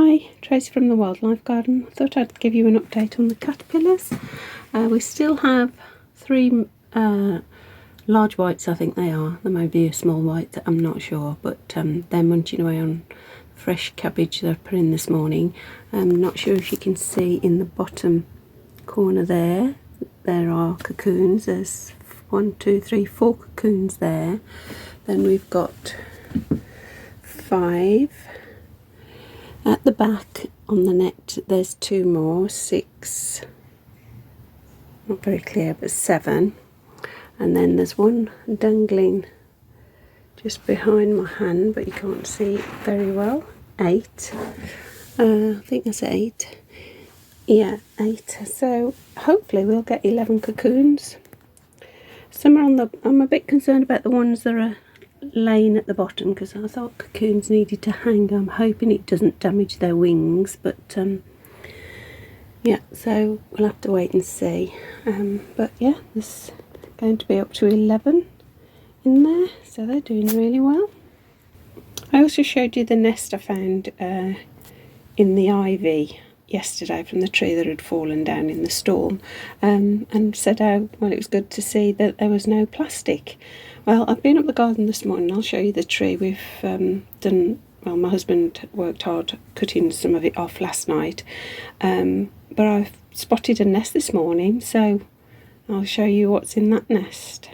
Hi, Tracy from the Wildlife Garden. I thought I'd give you an update on the caterpillars. We still have 3 large whites, I think they are. There may be a small white, I'm not sure, but they're munching away on fresh cabbage that I put in this morning. I'm not sure if you can see in the bottom corner there are cocoons. There's 1, 2, 3, 4 cocoons there. Then we've got 5. At the back on the net there's 2 more, 6, not very clear, but 7. And then there's one dangling just behind my hand, but you can't see it very well. 8. I think that's 8. Yeah, 8. So hopefully we'll get 11 cocoons. Some are on the, I'm a bit concerned about the ones that are laying at the bottom, because I thought cocoons needed to hang. I'm hoping it doesn't damage their wings, but yeah, so we'll have to wait and see. But yeah, there's going to be up to 11 in there, so they're doing really well. I also showed you the nest I found in the ivy yesterday from the tree that had fallen down in the storm, and said how well it was good to see that there was no plastic. Well, I've been up the garden this morning. I'll show you the tree. We've done, well, my husband worked hard cutting some of it off last night, but I've spotted a nest this morning, so I'll show you what's in that nest.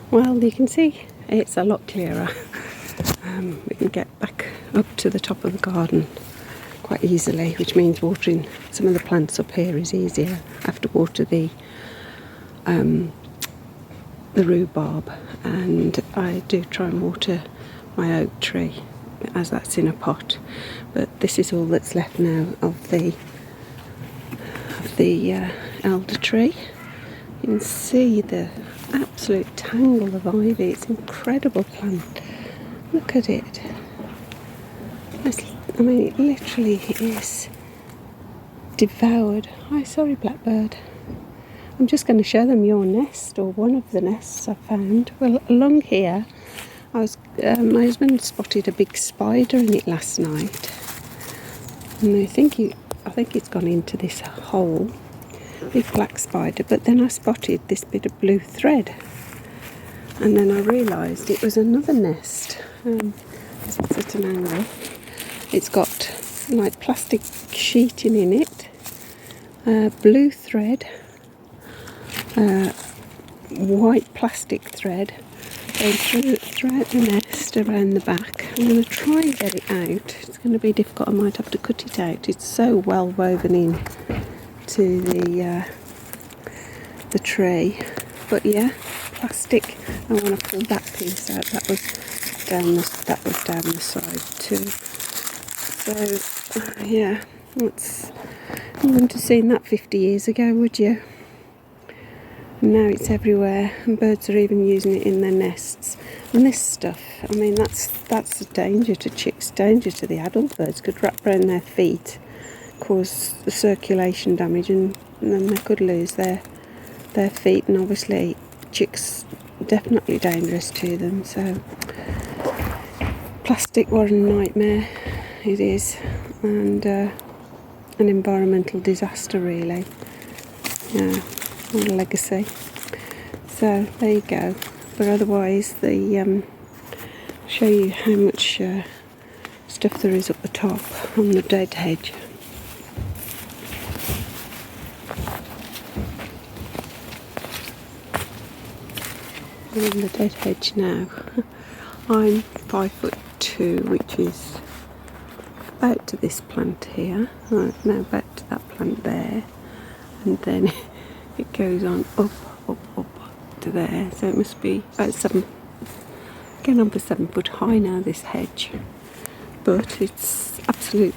Well, you can see it's a lot clearer. We can get back up to the top of the garden quite easily, which means watering some of the plants up here is easier. I have to water the rhubarb, and I do try and water my oak tree as that's in a pot. But this is all that's left now of the elder tree. You can see the absolute tangle of ivy. It's an incredible plant. Look at it. I mean, it literally is devoured. Hi, sorry, blackbird. I'm just going to show them your nest, or one of the nests I found. Well, along here, my husband spotted a big spider in it last night, and I think it's gone into this hole, big black spider. But then I spotted this bit of blue thread, and then I realised it was another nest. It's at an angle. It's got like plastic sheeting in it, blue thread, white plastic thread going throughout the nest around the back. I'm going to try and get it out. It's going to be difficult. I might have to cut it out. It's so well woven in to the tree. But yeah, plastic. I want to pull that piece out. That was down the side too. So yeah, you wouldn't have seen that 50 years ago, would you? And now it's everywhere, and birds are even using it in their nests. And this stuff, I mean, that's a danger to chicks, danger to the adult birds. Could wrap around their feet, cause the circulation damage, and then they could lose their feet. And obviously, chicks definitely dangerous to them. So plastic, what a nightmare it is, and an environmental disaster, really. Yeah. What a legacy. So there you go. But otherwise, I'll show you how much stuff there is up the top on the dead hedge. I'm on the dead hedge now. I'm 5'2", which is about to this plant here. Right, now about to that plant there, and then it goes on up to there, so it must be about 7, getting on for 7 foot high now, this hedge. But it's absolute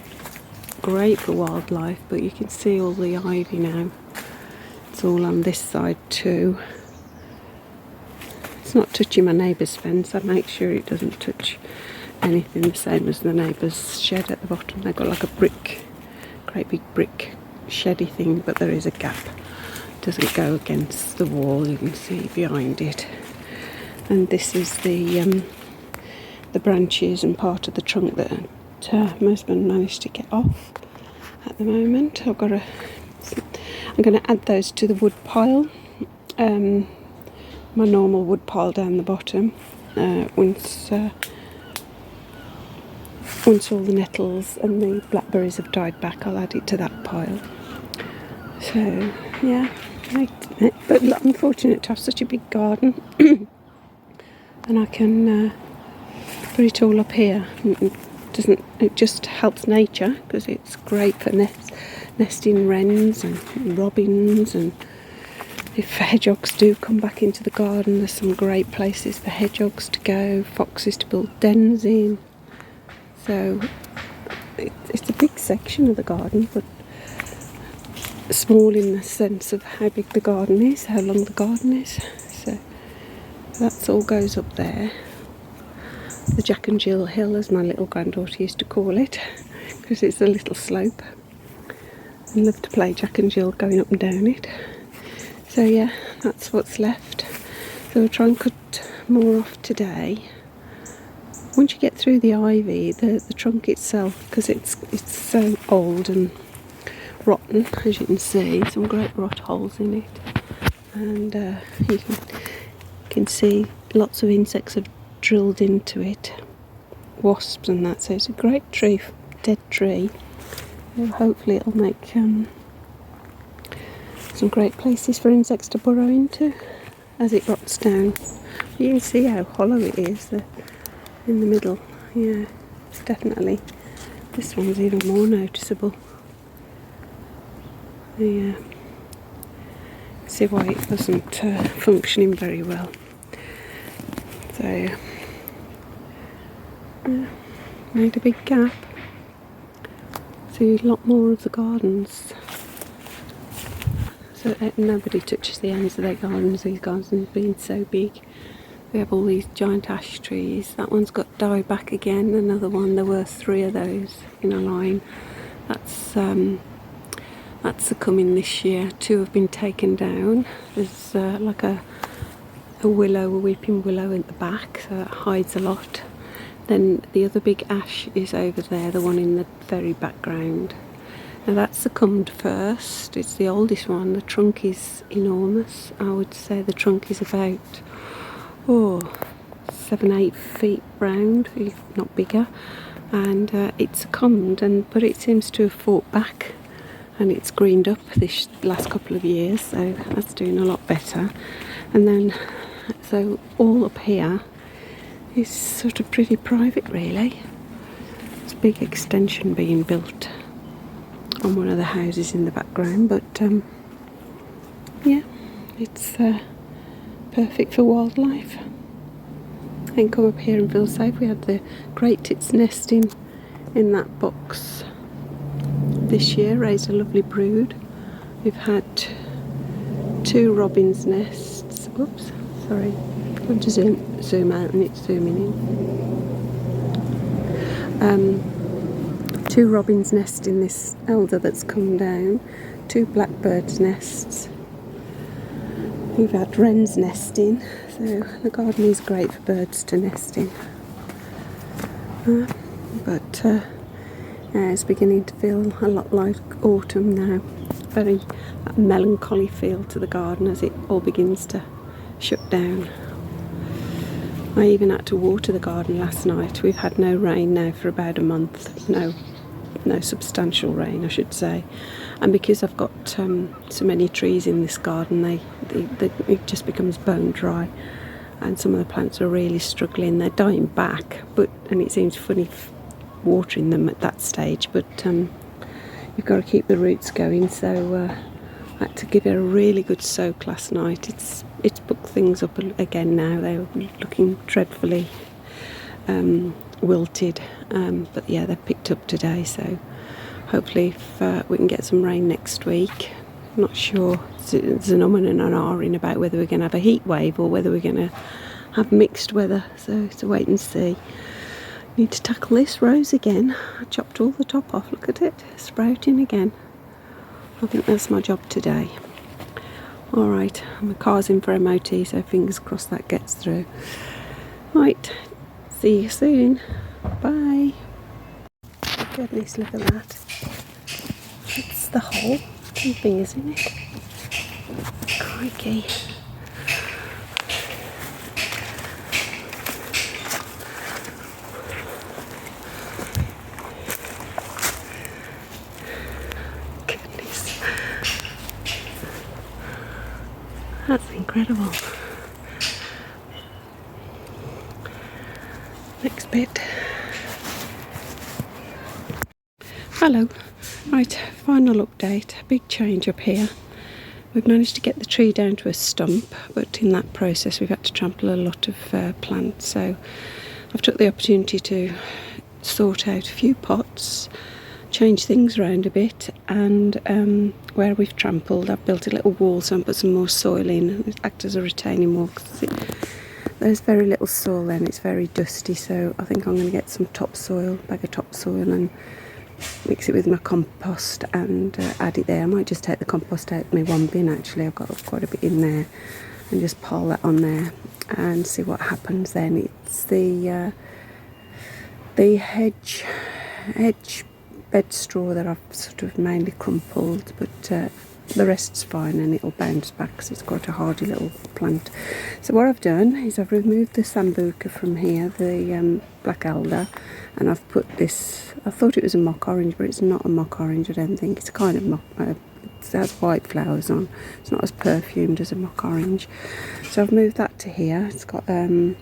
great for wildlife. But you can see all the ivy now. It's all on this side too. It's not touching my neighbour's fence. I make sure it doesn't touch anything, the same as the neighbour's shed at the bottom. They've got like a great big brick sheddy thing, but there is a gap. Doesn't go against the wall, you can see behind it. And this is the branches and part of the trunk that my husband managed to get off at the moment. I'm going to add those to the wood pile, my normal wood pile down the bottom. Once all the nettles and the blackberries have died back, I'll add it to that pile. So yeah, but I'm fortunate to have such a big garden, and I can put it all up here. It just helps nature, because it's great for nesting wrens and robins, and if hedgehogs do come back into the garden, there's some great places for hedgehogs to go, foxes to build dens in. So it's a big section of the garden, but small in the sense of how big the garden is, how long the garden is. So that's all goes up there. The Jack and Jill Hill, as my little granddaughter used to call it, because it's a little slope. I love to play Jack and Jill going up and down it. So yeah, that's what's left. So we'll try and cut more off today. Once you get through the ivy, the trunk itself, because it's so old and rotten, as you can see, some great rot holes in it, and you can see lots of insects have drilled into it, wasps and that. So it's a great tree, dead tree. And hopefully it'll make some great places for insects to burrow into as it rots down. You can see how hollow it is in the middle. Yeah, it's definitely, this one's even more noticeable. Yeah, see why it wasn't functioning very well. So made a big gap. See a lot more of the gardens. So nobody touches the ends of their gardens, these gardens being so big. We have all these giant ash trees. That one's got died back again, another one. There were 3 of those in a line. That's succumbing this year. 2 have been taken down. There's like a willow, a weeping willow at the back, so that hides a lot. Then the other big ash is over there, the one in the very background. Now that succumbed first. It's the oldest one. The trunk is enormous. I would say the trunk is about 7-8 feet round, if not bigger. And it succumbed, but it seems to have fought back, and it's greened up this last couple of years, so that's doing a lot better. And then, so all up here is sort of pretty private, really. There's a big extension being built on one of the houses in the background, but yeah, it's perfect for wildlife. I can come up here and feel safe. We had the great tits nesting in that box this year, raised a lovely brood. We've had 2 robins' nests. Oops, sorry. I'm going to zoom out and it's zooming in. 2 robins' nests in this elder that's come down. 2 blackbirds' nests. We've had wrens nesting. So the garden is great for birds to nest in. But yeah, it's beginning to feel a lot like autumn now. Very melancholy feel to the garden as it all begins to shut down. I even had to water the garden last night. We've had no rain now for about a month. No substantial rain, I should say. And because I've got so many trees in this garden, it just becomes bone dry, and some of the plants are really struggling. They're dying back, and it seems funny watering them at that stage, but you've got to keep the roots going. So I had to give it a really good soak last night. It's booked things up again now. They're looking dreadfully wilted, but yeah, they're picked up today, so hopefully if we can get some rain next week. I'm not sure. There's an and an ahhing about whether we're going to have a heat wave or whether we're going to have mixed weather, so it's a wait and see. Need to tackle this rose again. I chopped all the top off. Look at it, sprouting again. I think that's my job today. Alright, my car's in for MOT, so fingers crossed that gets through. Right, see you soon. Bye. Goodness, look at that. It's the whole thing, isn't it? Crikey. Goodness. That's incredible. Next bit. Hello. Right, final update. Big change up here. We've managed to get the tree down to a stump, but in that process we've had to trample a lot of plants. So I've took the opportunity to sort out a few pots, change things around a bit, and where we've trampled I've built a little wall, so I put some more soil in and act as a retaining wall. There's very little soil then, it's very dusty, so I think I'm going to get some topsoil, bag of topsoil, and mix it with my compost and add it there. I might just take the compost out of my one bin actually, I've got quite a bit in there, and just pile that on there and see what happens then. It's the hedge bed straw that I've sort of mainly crumpled, but the rest's fine and it'll bounce back because it's quite a hardy little plant. So what I've done is I've removed the sambuca from here, the black elder, and I've put this, I thought it was a mock orange, but it's not a mock orange, I don't think. It's a kind of mock, it has white flowers on. It's not as perfumed as a mock orange. So I've moved that to here. It's got a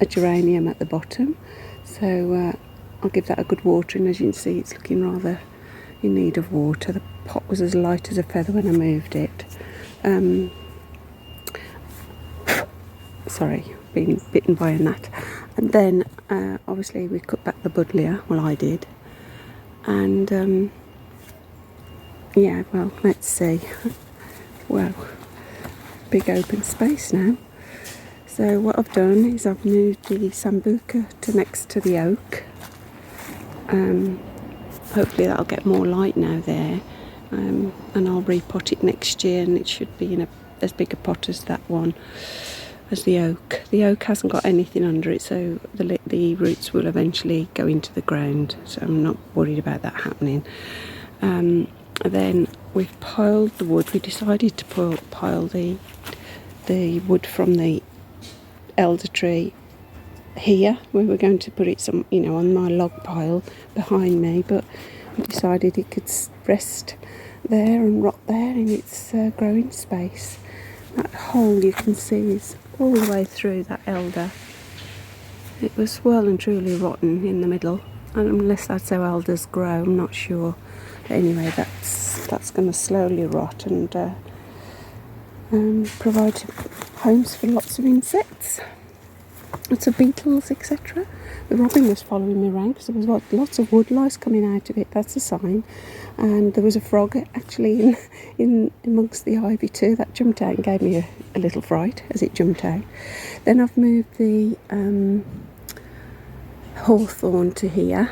geranium at the bottom, so I'll give that a good watering. As you can see, it's looking rather in need of water. The pot was as light as a feather when I moved it. Sorry, being bitten by a gnat. And then obviously we cut back the buddleia, well I did, and yeah, well, let's see. Well, big open space now. So what I've done is I've moved the sambuca to next to the oak. Hopefully that'll get more light now there, and I'll repot it next year, and it should be in as big a pot as that one, as the oak. The oak hasn't got anything under it, so the roots will eventually go into the ground, so I'm not worried about that happening. Then we've piled the wood. We decided to pile the wood from the elder tree here. We were going to put it on my log pile behind me, but we decided it could rest there and rot there in its growing space. That hole you can see is all the way through that elder. It was well and truly rotten in the middle, and unless that's how elders grow, I'm not sure. But anyway, that's going to slowly rot and provide homes for lots of insects. Lots of beetles, etc. The robin was following me around because there was lots of wood lice coming out of it. That's a sign. And there was a frog actually in amongst the ivy too that jumped out and gave me a little fright as it jumped out. Then I've moved the hawthorn to here,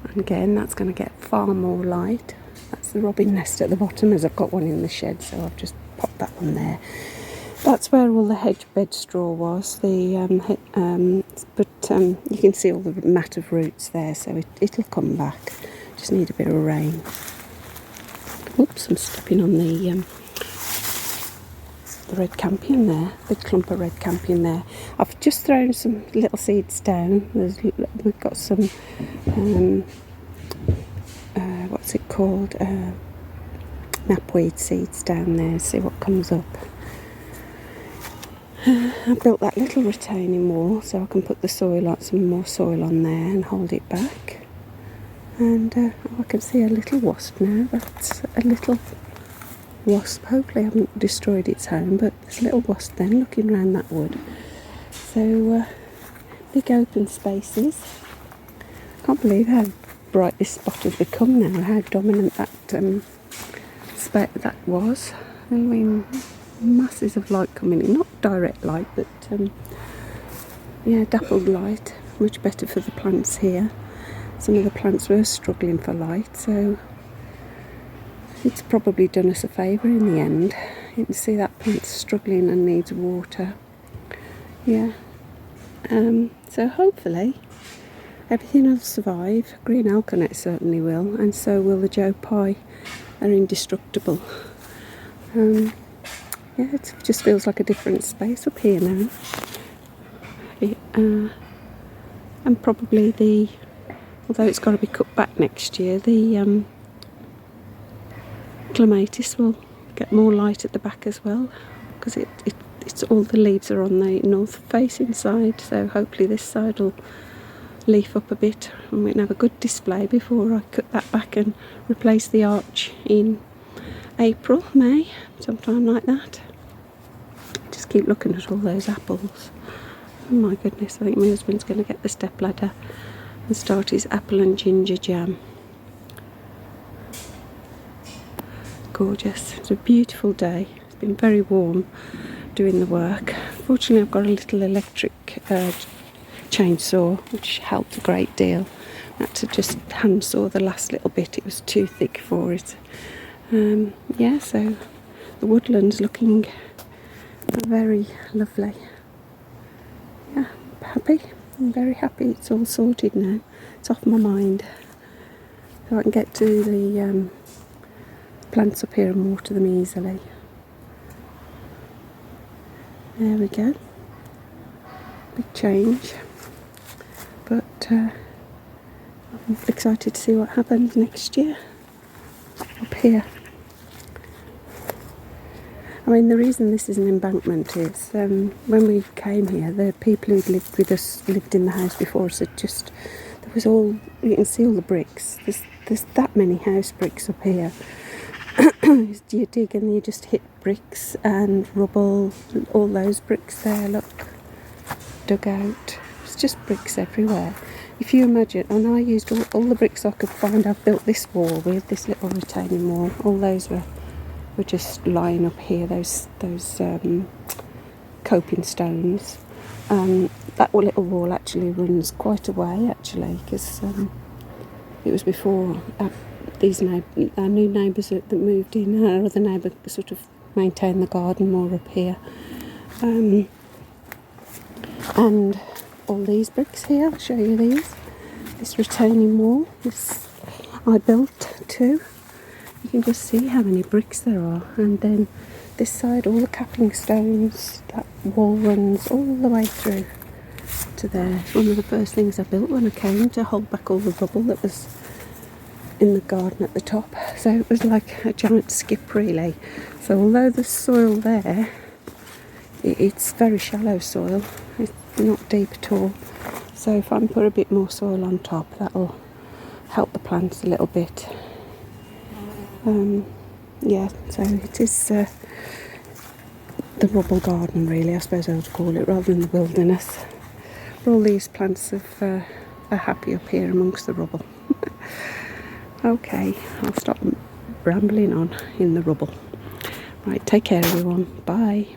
and again that's going to get far more light. That's the robin nest at the bottom, as I've got one in the shed, so I've just popped that one there. That's where all the hedge bed straw was, but you can see all the mat of roots there, so it'll come back. Just need a bit of rain. Oops, I'm stepping on the red campion there, big clump of red campion there. I've just thrown some little seeds down. We've got some, what's it called, knapweed seeds down there. See what comes up. I built that little retaining wall so I can put the soil on, some more soil on there and hold it back. And I can see a little wasp now. That's a little wasp. Hopefully I haven't destroyed its home, but there's a little wasp then looking around that wood. So big open spaces. I can't believe how bright this spot has become now, how dominant that that was. I mean, masses of light coming in, not direct light, but yeah, dappled light, much better for the plants here. Some of the plants were struggling for light, so it's probably done us a favour in the end. You can see that plant's struggling and needs water. Yeah, so hopefully everything will survive. Green alkanet certainly will, and so will the Joe Pye. They're indestructible. Yeah, it just feels like a different space up here now. And probably although it's got to be cut back next year, the clematis will get more light at the back as well, because it's all the leaves are on the north facing side, so hopefully this side will leaf up a bit and we can have a good display before I cut that back and replace the arch in April, May, sometime like that. Just keep looking at all those apples. Oh my goodness, I think my husband's going to get the stepladder and start his apple and ginger jam. Gorgeous. It's a beautiful day. It's been very warm doing the work. Fortunately, I've got a little electric chainsaw, which helped a great deal. I had to just hand saw the last little bit, it was too thick for it. Yeah, so the woodland's looking very lovely. Yeah, I'm happy. I'm very happy. It's all sorted now. It's off my mind. So I can get to the plants up here and water them easily. There we go. Big change. But I'm excited to see what happens next year up here. I mean, the reason this is an embankment is when we came here, the people who'd lived with us, lived in the house before us, had just, there was all, you can see all the bricks. There's that many house bricks up here. You dig and you just hit bricks and rubble, all those bricks there, look, dug out. It's just bricks everywhere. If you imagine, and I used all the bricks I could find. I've built this wall with this little retaining wall. All those were just lying up here, those coping stones. That little wall actually runs quite a way, actually, because it was before our new neighbours that moved in. Our other neighbour sort of maintained the garden more up here. And all these bricks here, I'll show you these. This retaining wall, this I built too. You can just see how many bricks there are. And then this side, all the capping stones, that wall runs all the way through to there. It's one of the first things I built when I came, to hold back all the rubble that was in the garden at the top. So it was like a giant skip, really. So although the soil there, it's very shallow soil, it's not deep at all. So if I can put a bit more soil on top, that'll help the plants a little bit. Yeah, so it is the rubble garden, really, I suppose I would call it, rather than the wilderness. But all these plants are happy up here amongst the rubble. Okay, I'll stop rambling on in the rubble. Right, take care everyone. Bye.